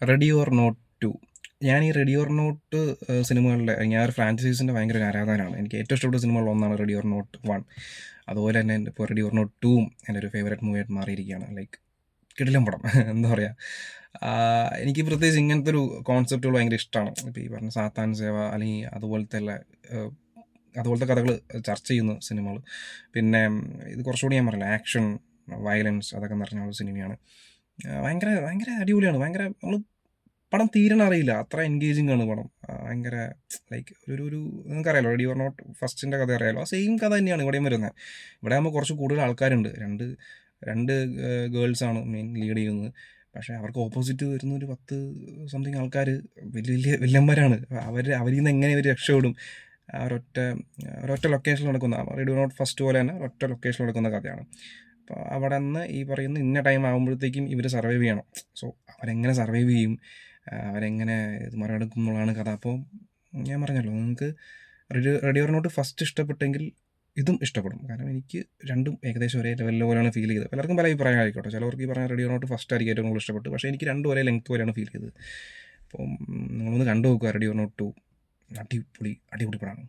Ready or not to. ഞാൻ ഈ ready or not സിനിമകളുടെ ഞാൻ ഒരു ഫ്രാഞ്ചൈസീസിൻ്റെ ഭയങ്കര ഒരു ആരാധകനാണ്. എനിക്ക് ഏറ്റവും ഇഷ്ടപ്പെട്ട സിനിമകളിൽ ഒന്നാണ് റെഡി ഓർ നോട്ട് 1. അതുപോലെ തന്നെ ഇപ്പോൾ റെഡി ഓർ നോട്ട് 2 എൻ്റെ ഒരു ഫേവറേറ്റ് മൂവിയായിട്ട് മാറിയിരിക്കുകയാണ്. ലൈക്ക് കിടിലൻ പടം. എന്താ പറയുക, എനിക്ക് പ്രത്യേകിച്ച് ഇങ്ങനത്തെ ഒരു കോൺസെപ്റ്റുകൾ ഭയങ്കര ഇഷ്ടമാണ്. ഇപ്പോൾ ഈ പറഞ്ഞ സാത്താൻ സേവ അല്ലെങ്കിൽ അതുപോലത്തെ കഥകൾ ചർച്ച ചെയ്യുന്ന സിനിമകൾ. പിന്നെ ഇത് കുറച്ചുകൂടി ഞാൻ പറഞ്ഞില്ല, ആക്ഷൻ, വയലൻസ് അതൊക്കെ നിറഞ്ഞ ഒരു സിനിമയാണ്. ഭയങ്കര ഭയങ്കര അടിപൊളിയാണ്. ഭയങ്കര നമ്മൾ പടം തീരണ അറിയില്ല, അത്ര എൻഗേജിങ് ആണ് പടം. ഭയങ്കര ലൈക്ക് ഒരു ഒരു നിങ്ങൾക്കറിയാലോ റെഡി ഓർ നോട്ട് ഫസ്റ്റിൻ്റെ കഥ അറിയാലോ, ആ സെയിം കഥ തന്നെയാണ് ഇവിടെയും വരുന്നത്. ഇവിടെ ആകുമ്പോൾ കുറച്ച് കൂടുതൽ ആൾക്കാരുണ്ട്. രണ്ട് രണ്ട് ഗേൾസാണ് മെയിൻ ലീഡ് ചെയ്യുന്നത്. പക്ഷേ അവർക്ക് ഓപ്പോസിറ്റ് വരുന്ന ഒരു 10 സംതിങ് ആൾക്കാർ വലിയ വലിയ വില്ലന്മാരാണ്. അവരിൽ നിന്ന് എങ്ങനെ ഇവർ രക്ഷപ്പെടും? ആ ഒരൊറ്റ ലൊക്കേഷനിൽ നടക്കുന്ന റെഡി ഓർ നോട്ട് ഫസ്റ്റ് പോലെ തന്നെ ഒരൊറ്റ ലൊക്കേഷനിൽ നടക്കുന്ന കഥയാണ്. അപ്പോൾ അവിടെ നിന്ന് ഈ പറയുന്ന ഇന്ന ടൈം ആകുമ്പോഴത്തേക്കും ഇവർ സർവൈവ് ചെയ്യണം. സോ അവരെങ്ങനെ സർവൈവ് ചെയ്യും, അവരെങ്ങനെ ഇത് മറികടക്കും എന്നുള്ളതാണ് കഥ. അപ്പോൾ ഞാൻ പറഞ്ഞല്ലോ, നിങ്ങൾക്ക് റെഡി ഓർ നോട്ട് ഫസ്റ്റ് ഇഷ്ടപ്പെട്ടെങ്കിൽ ഇതും ഇഷ്ടപ്പെടും. കാരണം എനിക്ക് രണ്ടും ഏകദേശം ഒരേ ലെവലിൽ പോലെയാണ് ഫീൽ ചെയ്തത്. പലർക്കും പല അഭിപ്രായം ആയിക്കോട്ടെ. ചിലവർക്ക് ഈ പറഞ്ഞ റെഡി ഓർ നോട്ട് ഫസ്റ്റ് ആയിരിക്കും ഏറ്റവും കൂടുതൽ ഇഷ്ടപ്പെട്ടു. പക്ഷേ എനിക്ക് രണ്ടും ഒരേ ലെങ്ത് പോലെയാണ് ഫീൽ ചെയ്തത്. അപ്പം നിങ്ങളൊന്ന് കണ്ടു നോക്കുക റെഡി ഓർ നോട്ട് 2. അടിപൊളി അടിപൊളി പടമാണ്.